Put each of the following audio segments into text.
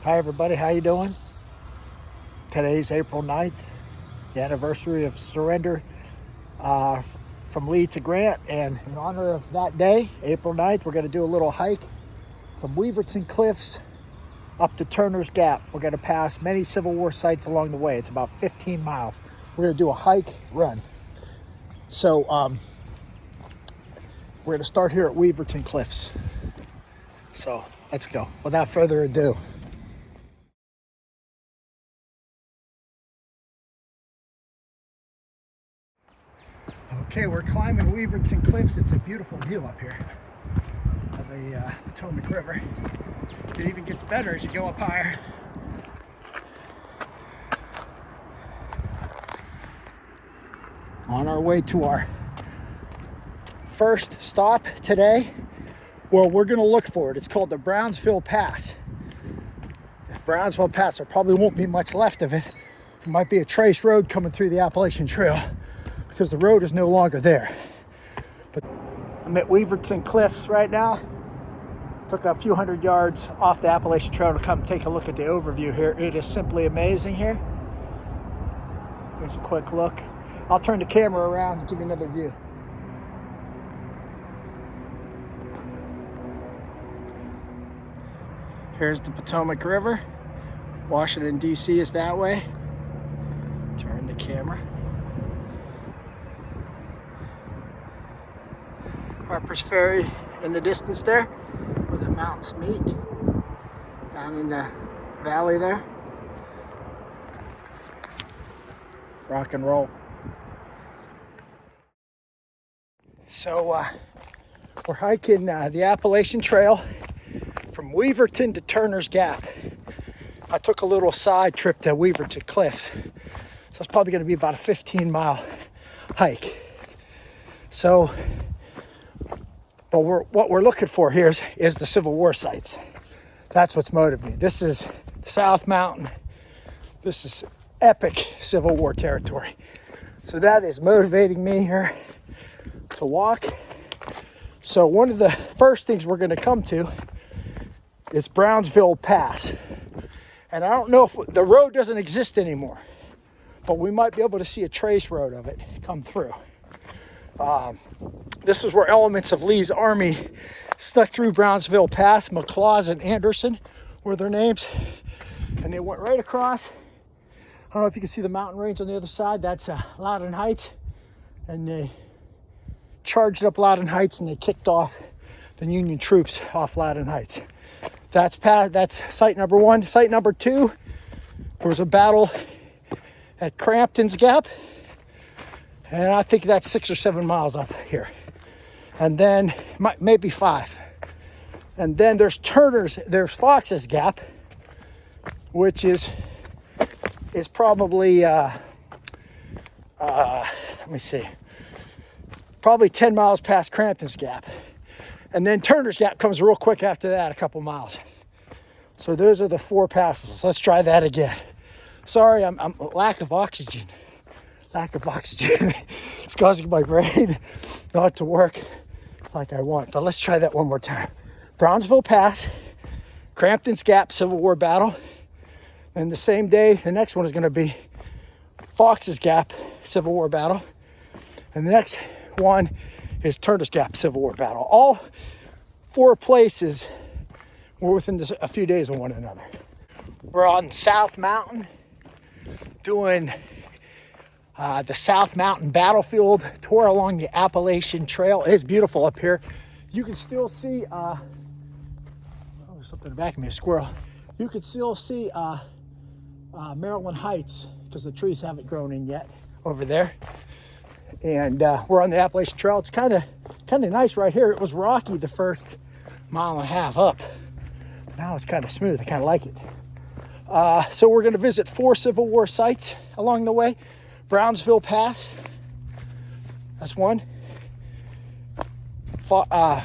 Hi everybody, how you doing? Today's April 9th, the anniversary of surrender from Lee to Grant, and in honor of that day, April 9th, we're going to do a little hike from Weverton Cliffs up to Turner's Gap. We're going to pass many Civil War sites along the way. It's about 15 miles. We're going to do a hike, run. So we're going to start here at Weverton Cliffs. So let's go. Without further ado. Okay, we're climbing Weverton Cliffs. It's a beautiful view up here of the Potomac River. It even gets better as you go up higher. On our way to our first stop today. Well, we're going to look for it. It's called the Brownsville Pass. The Brownsville Pass, there probably won't be much left of it. There might be a trace road coming through the Appalachian Trail, because the road is no longer there. But I'm at Weverton Cliffs right now. Took a few hundred yards off the Appalachian Trail to come take a look at the overview here. It is simply amazing here. Here's a quick look. I'll turn the camera around and give you another view. Here's the Potomac River. Washington, D.C. is that way. Turn the camera. Harper's Ferry in the distance there, where the mountains meet, down in the valley there. Rock and roll. So we're hiking the Appalachian Trail from Weverton to Turner's Gap. I took a little side trip to Weverton Cliffs, so it's probably going to be about a 15-mile hike. So but what we're looking for here is the Civil War sites. That's what's motivating me. This is South Mountain. This is epic Civil War territory. So that is motivating me here to walk. So one of the first things we're going to come to is Brownsville Pass. And I don't know if the road doesn't exist anymore, but we might be able to see a trace road of it come through. This is where elements of Lee's army snuck through Brownsville Pass. McLaws and Anderson were their names. And they went right across. I don't know if you can see the mountain range on the other side. That's Loudon Heights. And they charged up Loudon Heights and they kicked off the Union troops off Loudon Heights. That's site number one. Site number two, there was a battle at Crampton's Gap. And I think that's 6 or 7 miles up here. And then maybe 5. And then there's Fox's Gap, which is probably, let me see, probably 10 miles past Crampton's Gap. And then Turner's Gap comes real quick after that, a couple miles. So those are the 4 passes. Let's try that again. Sorry, I'm lack of oxygen. It's causing my brain not to work like I want. But let's try that one more time. Brownsville Pass, Crampton's Gap, Civil War battle. And the same day, the next one is going to be Fox's Gap, Civil War battle. And the next one is Turner's Gap, Civil War battle. All 4 places were within a few days of one another. We're on South Mountain doing the South Mountain Battlefield tour along the Appalachian Trail. It is beautiful up here. You can still see, oh, there's something in the back of me, a squirrel. You can still see Maryland Heights because the trees haven't grown in yet over there. And we're on the Appalachian Trail. It's kind of nice right here. It was rocky the first mile and a half up. Now it's kind of smooth. I kind of like it. So we're going to visit 4 Civil War sites along the way. Brownsville Pass, that's 1.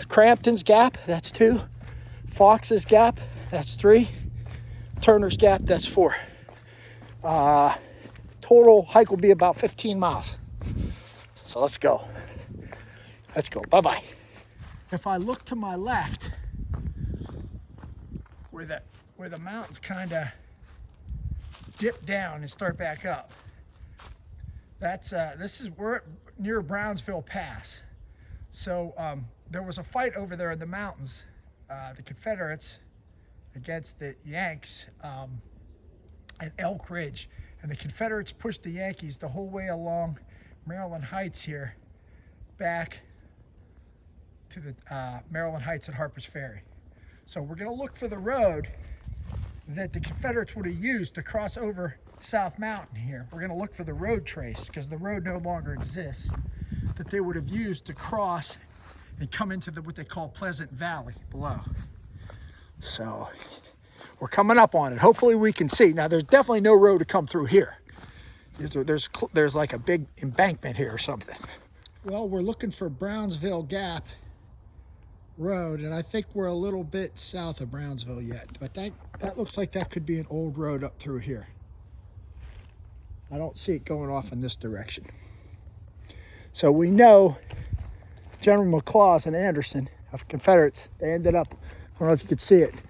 Crampton's Gap, that's 2. Fox's Gap, that's 3. Turner's Gap, that's 4. Total hike will be about 15 miles. So let's go. Bye-bye. If I look to my left, where where the mountains kind of dip down and start back up. We're near Brownsville Pass. So there was a fight over there in the mountains, the Confederates against the Yanks at Elk Ridge. And the Confederates pushed the Yankees the whole way along Maryland Heights here, back to the Maryland Heights at Harper's Ferry. So we're gonna look for the road that the Confederates would have used to cross over South Mountain here. We're gonna look for the road trace, because the road no longer exists, that they would have used to cross and come into what they call Pleasant Valley below. So we're coming up on it. Hopefully we can see. Now there's definitely no road to come through here. There's like a big embankment here or something. Well, we're looking for Brownsville Gap Road, and I think we're a little bit south of Brownsville yet, but that looks like that could be an old road up through here. I don't see it going off in this direction. So we know General McLaws and Anderson of Confederates, they ended up, I don't know if you could see it,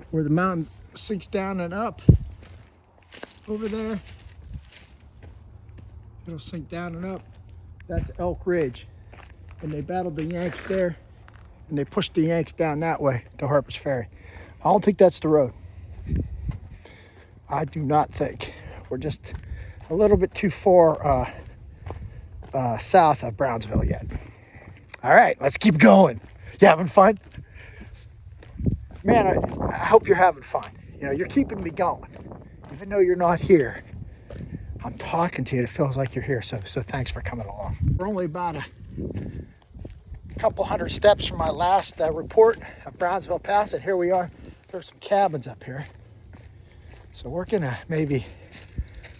where the mountain sinks down and up over there. It'll sink down and up. That's Elk Ridge. And they battled the Yanks there, and they pushed the Yanks down that way to Harper's Ferry. I don't think that's the road. I do not think. We're just a little bit too far south of Brownsville yet. All right, let's keep going. You having fun? Man, I hope you're having fun. You know, you're keeping me going. Even though you're not here, I'm talking to you. It feels like you're here, so thanks for coming along. We're only about a couple hundred steps from my last report of Brownsville Pass, and here we are. There's some cabins up here. So we're gonna maybe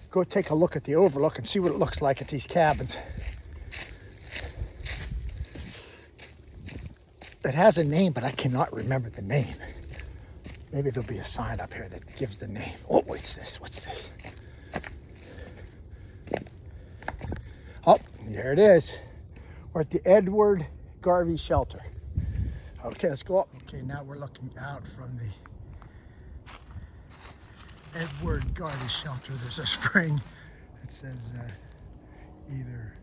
go take a look at the overlook and see what it looks like at these cabins. It has a name, but I cannot remember the name. Maybe there'll be a sign up here that gives the name. Oh, what's this? What's this? Oh, there it is. We're at the Edward Garvey Shelter. Okay, let's go up. Okay, now we're looking out from the Edward Garvey Shelter. There's a spring that says either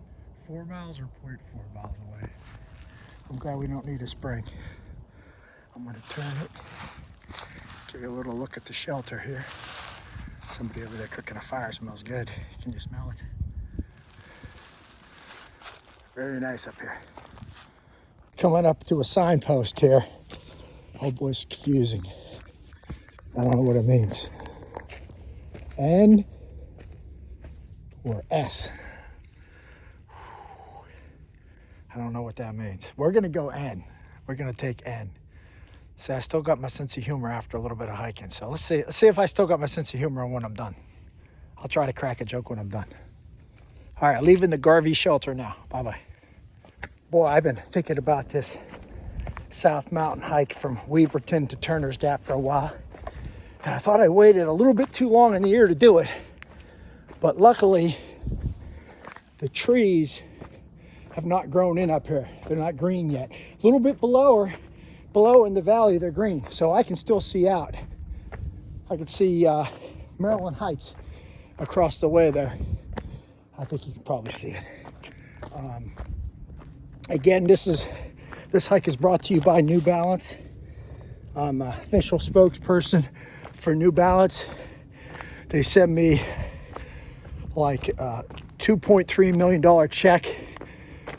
4 miles or 0.4 miles away. I'm glad we don't need a spring. I'm gonna turn it, give you a little look at the shelter here. Somebody over there cooking a fire, smells good. Can you smell it? Very nice up here. Coming up to a signpost here. Oh boy, it's confusing. I don't know what it means. N or S? I don't know what that means. We're gonna go N. We're gonna take N. See, I still got my sense of humor after a little bit of hiking. So let's see if I still got my sense of humor when I'm done. I'll try to crack a joke when I'm done. All right, leaving the Garvey Shelter now. Bye-bye. Boy, I've been thinking about this South Mountain hike from Weverton to Turner's Gap for a while. And I thought I waited a little bit too long in the year to do it. But luckily, the trees have not grown in up here. They're not green yet. A little bit below in the valley, they're green. So I can still see out. I can see Maryland Heights across the way there. I think you can probably see it. Again, this hike is brought to you by New Balance. I'm an official spokesperson for New Balance. They send me like a $2.3 million check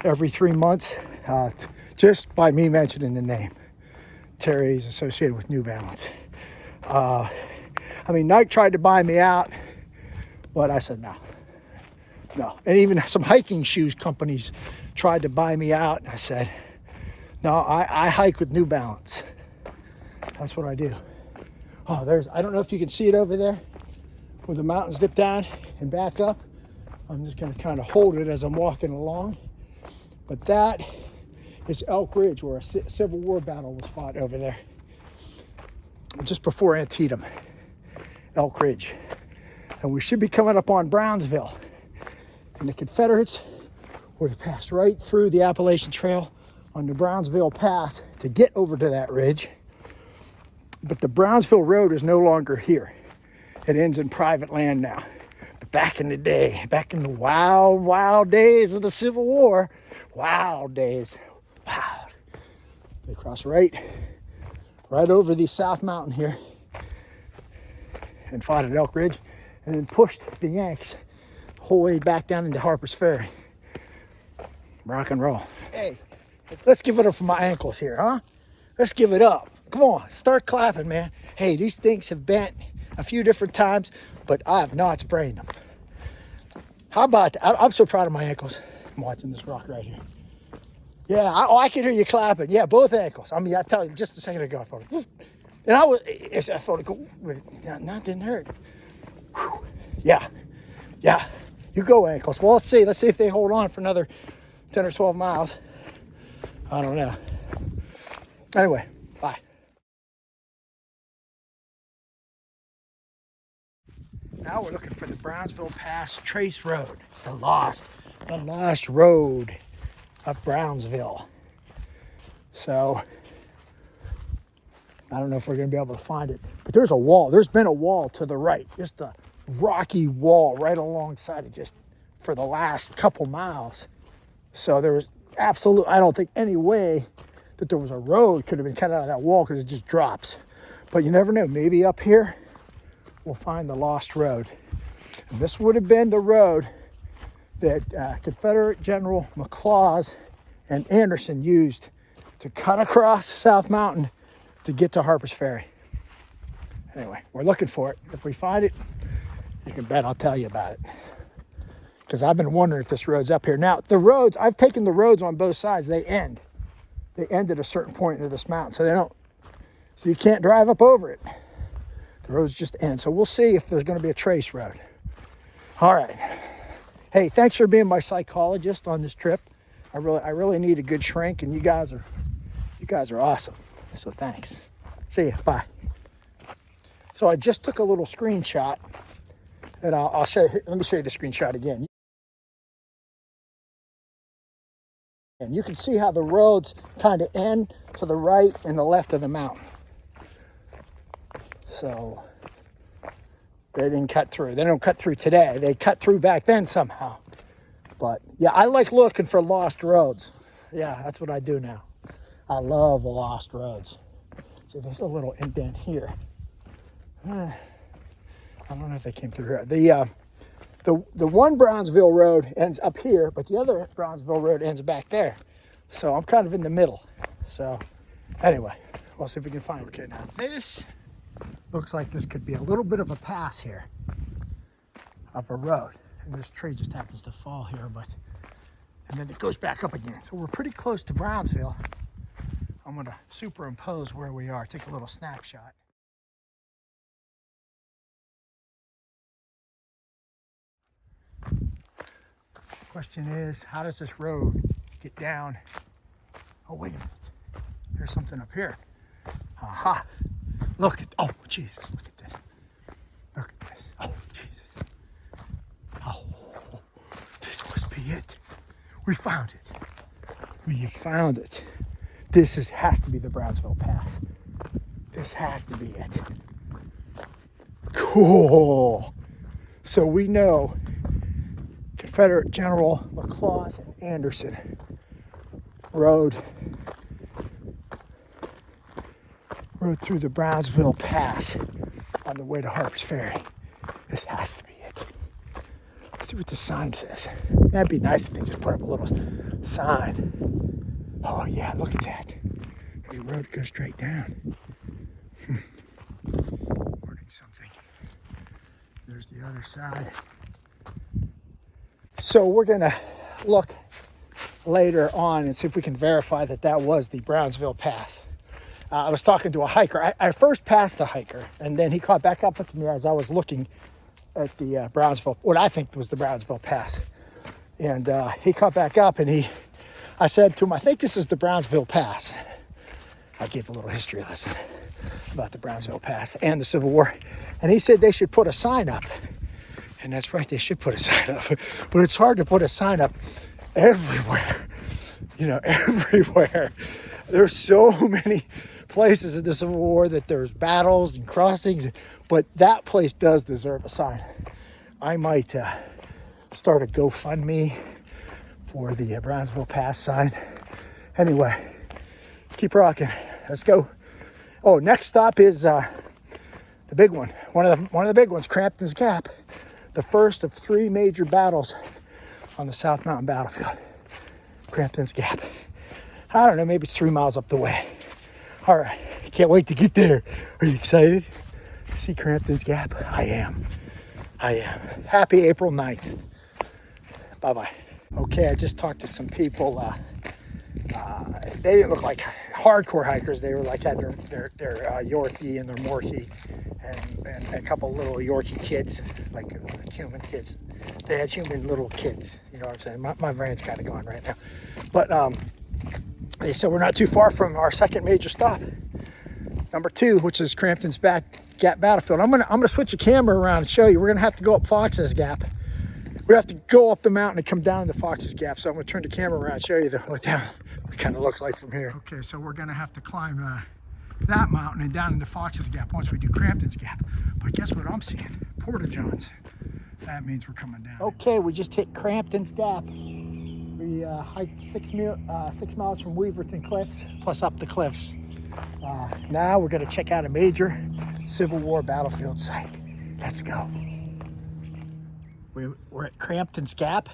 every 3 months just by me mentioning the name. Terry's associated with New Balance. I mean, Nike tried to buy me out, but I said no. And even some hiking shoes companies tried to buy me out. And I said, no, I hike with New Balance. That's what I do. Oh, I don't know if you can see it over there where the mountains dip down and back up. I'm just gonna kind of hold it as I'm walking along. But that is Elk Ridge, where a Civil War battle was fought over there. Just before Antietam, Elk Ridge. And we should be coming up on Brownsville. And the Confederates would have passed right through the Appalachian Trail on the Brownsville Pass to get over to that ridge. But the Brownsville Road is no longer here. It ends in private land now. But back in the day, back in the wild, wild days of the Civil War, wild days, wild. They cross right over the South Mountain here and fought at Elk Ridge and then pushed the Yanks the whole way back down into Harper's Ferry. Rock and roll. Hey, let's give it up for my ankles here, huh? Let's give it up. Come on, start clapping, man. Hey, these things have bent a few different times, but I have not sprained them. How about that? I'm so proud of my ankles. I'm watching this rock right here. Yeah, I can hear you clapping. Yeah, both ankles. I mean, I tell you, just a second ago, I felt it. And I felt it go, no, it didn't hurt. Whew. Yeah. You go, ankles. Well, let's see if they hold on for another 10 or 12 miles. I don't know. Anyway, bye. Now we're looking for the Brownsville Pass Trace Road, the lost road of Brownsville. So I don't know if we're going to be able to find it, but there's a wall. There's been a wall to the right, just a rocky wall right alongside it, just for the last couple miles. So there was I don't think any way that there was a road could have been cut out of that wall because it just drops. But you never know. Maybe up here we'll find the lost road. And this would have been the road that Confederate General McLaws and Anderson used to cut across South Mountain to get to Harper's Ferry. Anyway, we're looking for it. If we find it, you can bet I'll tell you about it. Because I've been wondering if this road's up here. Now, the roads, I've taken the roads on both sides. They end at a certain point into this mountain. So you can't drive up over it. The roads just end. So we'll see if there's going to be a trace road. All right. Hey, thanks for being my psychologist on this trip. I really need a good shrink, and you guys are awesome. So thanks. See ya. Bye. So I just took a little screenshot, and I'll show you. Let me show you the screenshot again. And you can see how the roads kind of end to the right and the left of the mountain. So they didn't cut through. They don't cut through today. They cut through back then somehow. But yeah, I like looking for lost roads. Yeah, that's what I do now. I love the lost roads. See, there's a little indent here. I don't know if they came through here. The one Brownsville road ends up here, but the other Brownsville road ends back there. So I'm kind of in the middle. So anyway, we'll see if we can find it. Okay, now this looks like this could be a little bit of a pass here of a road. And this tree just happens to fall here, and then it goes back up again. So we're pretty close to Brownsville. I'm gonna superimpose where we are, take a little snapshot. Question is, how does this road get down? Oh, wait a minute. There's something up here. Aha. Oh, Jesus, look at this. Look at this. Oh, Jesus. Oh, this must be it. We found it. We found it. This has to be the Brownsville Pass. This has to be it. Cool. So we know Confederate General McLaws and Anderson rode through the Brownsville Pass on the way to Harper's Ferry. This has to be it. Let's see what the sign says. That'd be nice if they just put up a little sign. Oh yeah, look at that. The road goes straight down. Morning something. There's the other side. So we're gonna look later on and see if we can verify that was the Brownsville Pass. I was talking to a hiker. I first passed the hiker, and then he caught back up with me as I was looking at the Brownsville, what I think was the Brownsville Pass. And he caught back up, and I said to him, I think this is the Brownsville Pass. I gave a little history lesson about the Brownsville Pass and the Civil War. And he said they should put a sign up. And that's right, they should put a sign up. But it's hard to put a sign up everywhere. Everywhere. There's so many places in the Civil War that there's battles and crossings, but that place does deserve a sign. I might start a GoFundMe for the Brownsville Pass sign. Anyway, keep rocking. Let's go. Oh, next stop is the big one. One of the big ones, Crampton's Gap. The first of 3 major battles on the South Mountain battlefield. Crampton's Gap. I don't know, maybe it's 3 miles up the way. All right, can't wait to get there. Are you excited to see Crampton's Gap? I am. Happy April 9th. Bye-bye. Okay, I just talked to some people. They didn't look like hardcore hikers. They were like had their Yorkie and their Morkie and a couple little Yorkie kids, like human kids. They had human little kids, you know what I'm saying? My brain's kind of gone right now. But they said we're not too far from our second major stop, number 2, which is Crampton's Gap Battlefield. I'm gonna switch the camera around and show you. We're gonna have to go up Fox's Gap. We have to go up the mountain and come down to Fox's Gap. So I'm gonna turn the camera around and show you what it kind of looks like from here. Okay, so we're gonna have to climb that mountain and down into Fox's Gap once we do Crampton's Gap. But guess what I'm seeing? Porta Johns. That means we're coming down. Okay, we just hit Crampton's Gap. We hiked 6 miles from Weverton Cliffs, plus up the cliffs. Now we're gonna check out a major Civil War battlefield site. Let's go. We're at Crampton's Gap,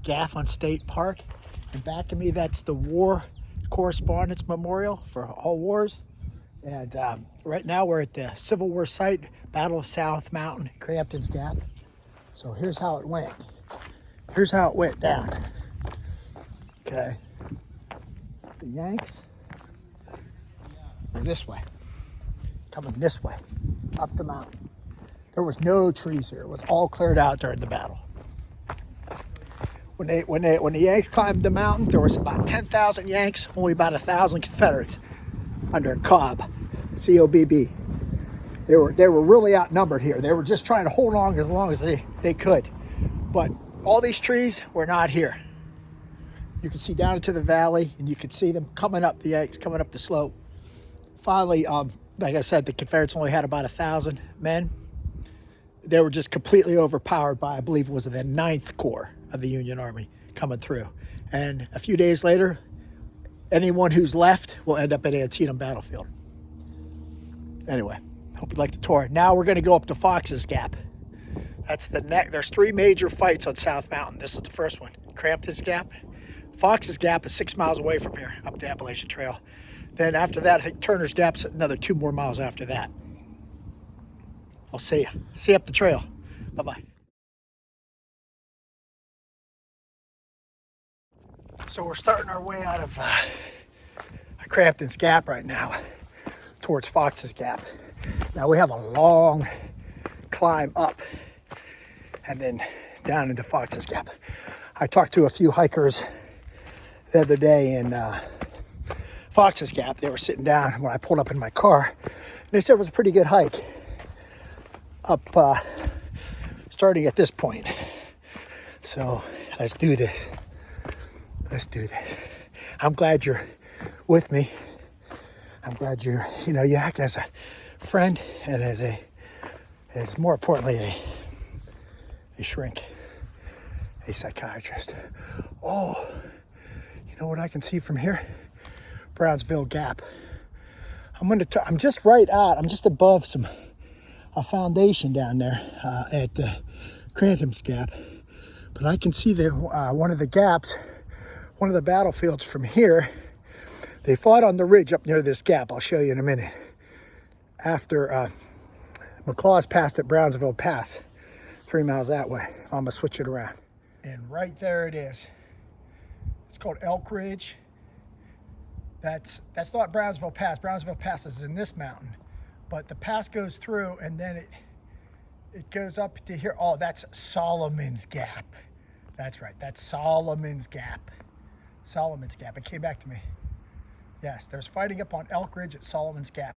Gaffon State Park. And back of me, that's the War Correspondence Memorial for all wars. And right now we're at the Civil War site, Battle of South Mountain, Crampton's Gap. So here's how it went. Here's how it went down. Okay. The Yanks were this way, coming this way, up the mountain. There was no trees here. It was all cleared out during the battle. When the Yanks climbed the mountain, there was about 10,000 Yanks, only about 1,000 Confederates under Cobb, C-O-B-B. They were really outnumbered here. They were just trying to hold on as long as they could. But all these trees were not here. You can see down into the valley, and you can see them coming up, the Yanks coming up the slope. Finally, like I said, the Confederates only had about 1,000 men. They were just completely overpowered by, I believe it was the 9th Corps of the Union Army coming through. And a few days later, anyone who's left will end up at Antietam Battlefield. Anyway, hope you like the tour. Now we're going to go up to Fox's Gap. That's the next. There's 3 major fights on South Mountain. This is the first one, Crampton's Gap. Fox's Gap is 6 miles away from here, up the Appalachian Trail. Then after that, I think Turner's Gap's another 2 more miles after that. I'll see you. See you up the trail. Bye-bye. So we're starting our way out of Crampton's Gap right now towards Fox's Gap. Now we have a long climb up and then down into Fox's Gap. I talked to a few hikers the other day in Fox's Gap. They were sitting down when I pulled up in my car. They said it was a pretty good hike up starting at this point. So let's do this. Let's do this. I'm glad you're with me. I'm glad you act as a friend and as more importantly, a shrink, a psychiatrist. Oh, you know what I can see from here? Brownsville Gap. I'm just right out. I'm just above a foundation down there at Crampton's Gap, but I can see that one of the gaps, one of the battlefields from here. They fought on the ridge up near this gap. I'll show you in a minute. After McLaws passed at Brownsville Pass, 3 miles that way. I'm gonna switch it around. And right there it is. It's called Elk Ridge. That's not Brownsville Pass. Brownsville Pass is in this mountain. But the pass goes through and then it goes up to here. Oh, that's Solomon's Gap. That's right. That's Solomon's Gap. Solomon's Gap. It came back to me. Yes, there's fighting up on Elk Ridge at Solomon's Gap.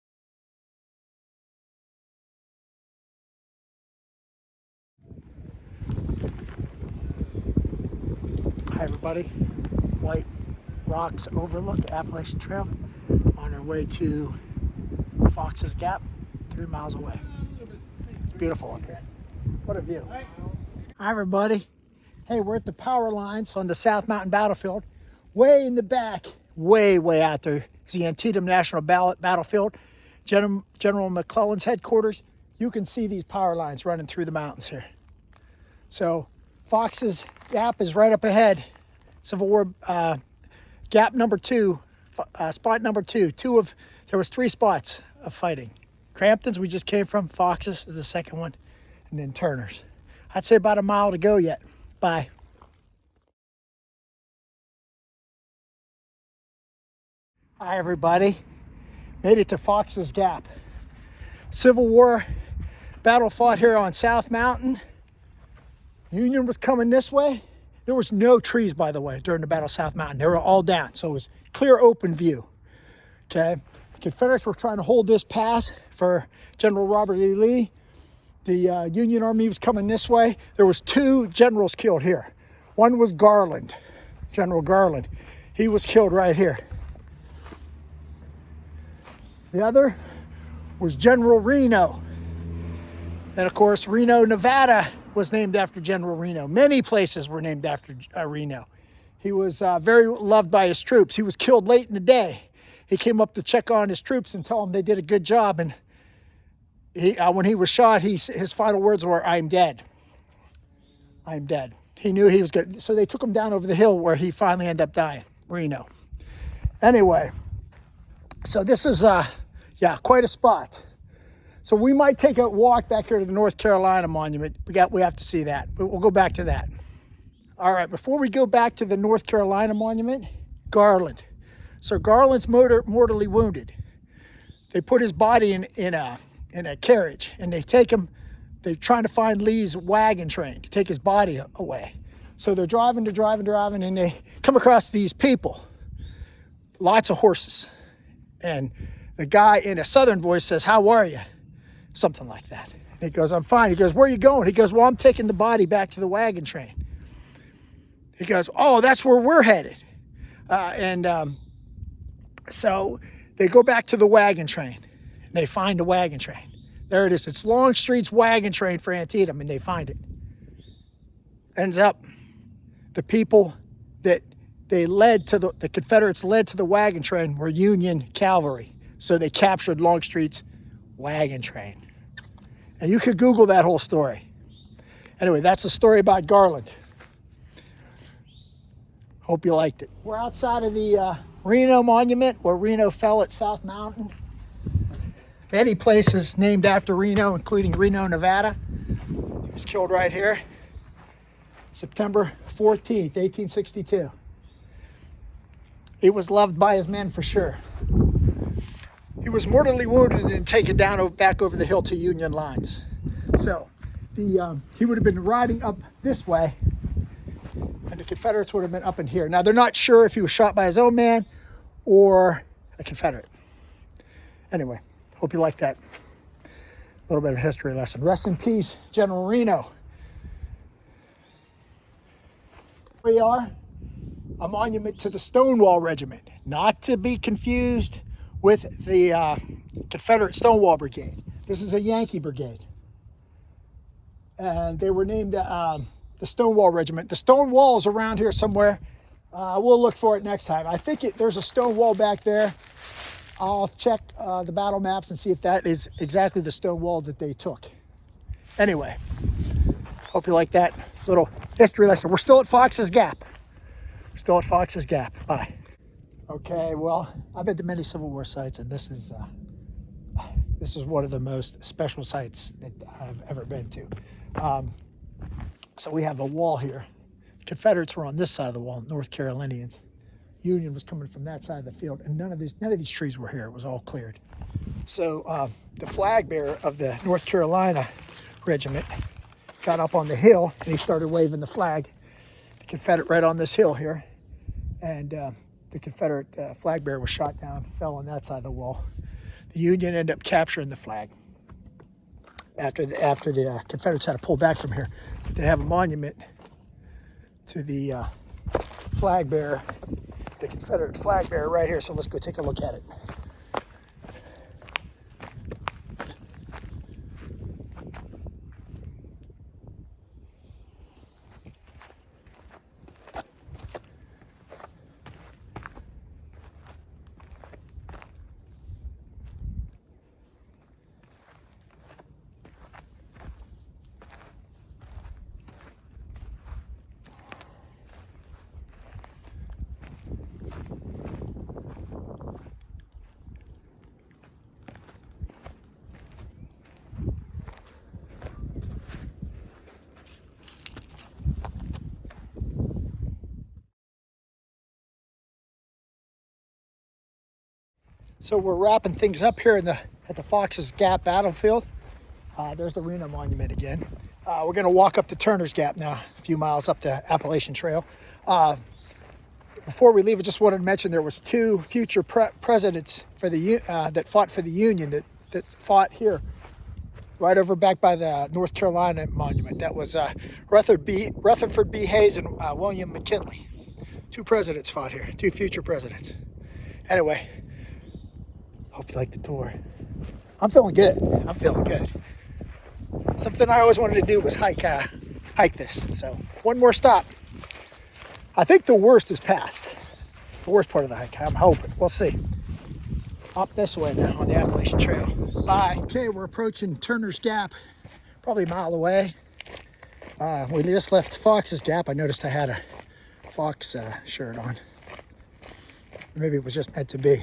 Hi everybody. White Rocks overlook, Appalachian Trail. on our way to Fox's Gap, 3 miles away. It's beautiful up here. What a view. Hi, everybody. Hey, we're at the power lines on the South Mountain Battlefield. Way in the back, way out there, is the Antietam National Battlefield, General McClellan's headquarters. You can see these power lines running through the mountains here. So Fox's Gap is right up ahead. Civil War Gap number 2, spot number 2. There was 3 spots of fighting. Crampton's we just came from, Fox's is the second one, and then Turner's. I'd say about a mile to go yet. Bye. Hi, everybody. Made it to Fox's Gap. Civil War battle fought here on South Mountain. Union was coming this way. There was no trees, by the way, during the Battle of South Mountain. They were all down, so it was clear, open view. Okay, the Confederates were trying to hold this pass for General Robert E. Lee. The Union Army was coming this way. There was 2 generals killed here. One was Garland, General Garland. He was killed right here. The other was General Reno. And of course, Reno, Nevada was named after General Reno. Many places were named after Reno. He was very loved by his troops. He was killed late in the day. He came up to check on his troops and tell them they did a good job. And when he was shot, his final words were, "I'm dead. I'm dead." He knew he was good. So they took him down over the hill where he finally ended up dying, Reno. Anyway, so this is, quite a spot. So we might take a walk back here to the North Carolina Monument. We have to see that. We'll go back to that. All right, before we go back to the North Carolina Monument, Garland. So Garland's mortally wounded. They put his body in a carriage, and they take him. They're trying to find Lee's wagon train to take his body away. So they're driving, and they come across these people. Lots of horses. And the guy in a southern voice says, "How are you?" Something like that. And he goes, "I'm fine." He goes, "Where are you going?" He goes, "Well, I'm taking the body back to the wagon train." He goes, "Oh, that's where we're headed." So they go back to the wagon train, and they find the wagon train. There it is. It's Longstreet's wagon train for Antietam, and they find it. Ends up, the people that the Confederates led to the wagon train were Union cavalry. So they captured Longstreet's wagon train. And you could Google that whole story. Anyway, that's the story about Garland. Hope you liked it. We're outside of the Reno Monument, where Reno fell at South Mountain. Many places named after Reno, including Reno, Nevada. He was killed right here, September 14th, 1862. He was loved by his men for sure. He was mortally wounded and taken down back over the hill to Union lines. So he would have been riding up this way, and the Confederates would have been up in here. Now, they're not sure if he was shot by his own man or a Confederate. Anyway, hope you like that little bit of history lesson. Rest in peace, General Reno. Here we are, a monument to the Stonewall Regiment, not to be confused with the Confederate Stonewall Brigade. This is a Yankee brigade. And they were named the Stonewall Regiment. The Stonewall is around here somewhere. We'll look for it next time. I think there's a stone wall back there. I'll check the battle maps and see if that is exactly the stone wall that they took. Anyway, hope you like that little history lesson. We're still at Fox's Gap. Bye. Okay, well, I've been to many Civil War sites, and this is one of the most special sites that I've ever been to. So we have a wall here. Confederates were on this side of the wall, North Carolinians. Union was coming from that side of the field, and none of these trees were here. It was all cleared. So the flag bearer of the North Carolina regiment got up on the hill, and he started waving the flag. The Confederate right on this hill here, and the Confederate flag bearer was shot down, fell on that side of the wall. The Union ended up capturing the flag after the Confederates had to pull back from here. They have a monument to the flag bearer, the Confederate flag bearer right here. So let's go take a look at it. So we're wrapping things up here at the Fox's Gap battlefield. There's the Reno Monument again. We're going to walk up to Turner's Gap now, a few miles up the Appalachian Trail. Before we leave, I just wanted to mention there was two future presidents for the that fought for the Union that fought here, right over back by the North Carolina Monument. That was Rutherford B. Hayes and William McKinley. Two presidents fought here, two future presidents. Anyway, hope you like the tour. I'm feeling good. Something I always wanted to do was hike this. So one more stop. I think the worst is past. The worst part of the hike. I'm hoping. We'll see. Up this way now on the Appalachian Trail. Bye. Okay, we're approaching Turner's Gap, probably a mile away. We just left Fox's Gap. I noticed I had a Fox shirt on. Maybe it was just meant to be.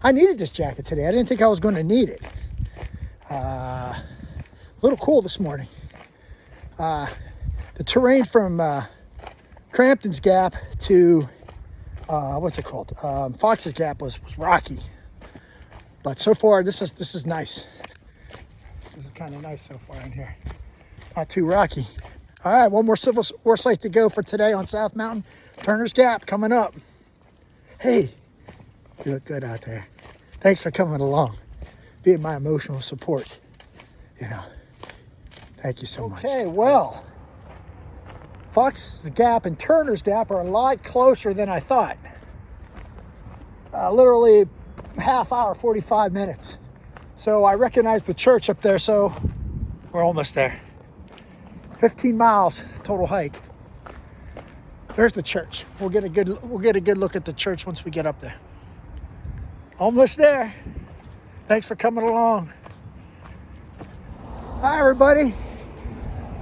I needed this jacket today. I didn't think I was going to need it. A little cool this morning. The terrain from Crampton's Gap to what's it called? Fox's Gap was rocky, but so far this is nice. This is kind of nice so far in here. Not too rocky. All right, one more Civil War site to go for today on South Mountain. Turner's Gap coming up. Hey, you look good out there. Thanks for coming along, being my emotional support. Thank you so much. Okay, well, Fox's Gap and Turner's Gap are a lot closer than I thought. Literally half hour, 45 minutes. So I recognize the church up there, so we're almost there. 15 miles total hike. There's the church. We'll get a good look at the church once we get up there. Almost there. Thanks for coming along. Hi, everybody.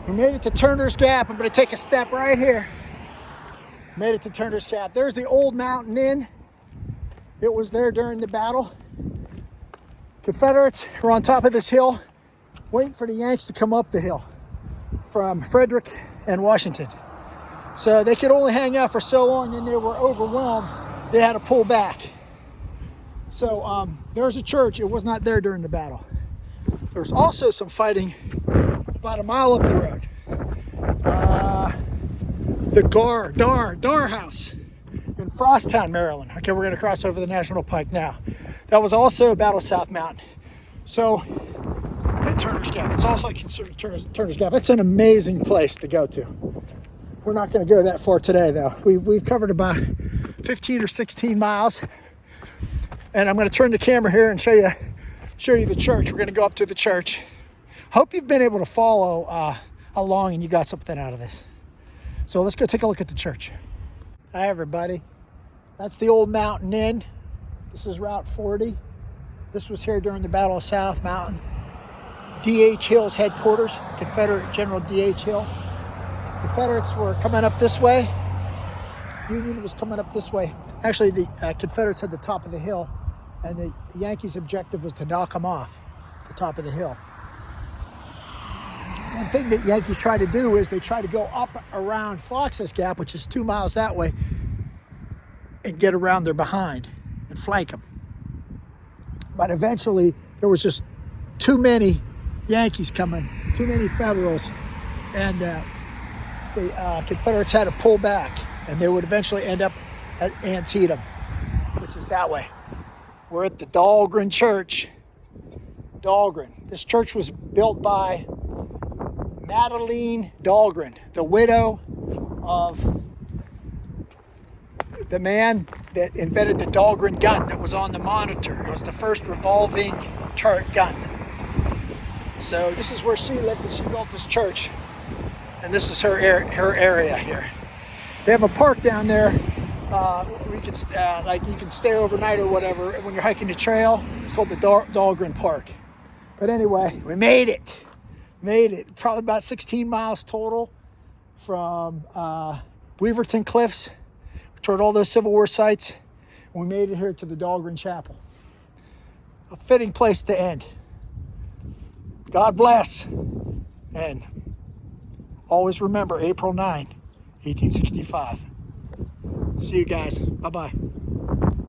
We made it to Turner's Gap. I'm going to take a step right here. Made it to Turner's Gap. There's the old Mountain Inn. It was there during the battle. Confederates were on top of this hill, waiting for the Yanks to come up the hill from Frederick and Washington. So they could only hang out for so long, and they were overwhelmed. They had to pull back. So there's a church. It was not there during the battle. There was also some fighting about a mile up the road. The Dar House in Frosttown, Maryland. Okay, we're going to cross over the National Pike now. That was also Battle South Mountain. So, at Turner's Gap. It's also considered Turner's Gap. It's an amazing place to go to. We're not going to go that far today, though. We've covered about 15 or 16 miles. And I'm going to turn the camera here and show you the church. We're going to go up to the church. Hope you've been able to follow along and you got something out of this. So let's go take a look at the church. Hi, everybody. That's the old Mountain Inn. This is Route 40. This was here during the Battle of South Mountain. D.H. Hill's headquarters, Confederate General D.H. Hill. Confederates were coming up this way. Union was coming up this way. Actually, the Confederates had the top of the hill, and the Yankees' objective was to knock them off the top of the hill. One thing that Yankees try to do is they try to go up around Fox's Gap, which is 2 miles that way, and get around their behind and flank them. But eventually, there was just too many Yankees coming, too many Federals, and the Confederates had to pull back, and they would eventually end up at Antietam, which is that way. We're at the Dahlgren Church. Dahlgren. This church was built by Madeline Dahlgren, the widow of the man that invented the Dahlgren gun that was on the Monitor. It was the first revolving turret gun. So this is where she lived, and she built this church. And this is her area here. They have a park down there where you can stay overnight or whatever when you're hiking the trail. It's called the Dahlgren Park. But anyway, we made it. Probably about 16 miles total from Weverton Cliffs. We toured all those Civil War sites. And we made it here to the Dahlgren Chapel. A fitting place to end. God bless. And always remember April 9, 1865. See you guys. Bye-bye.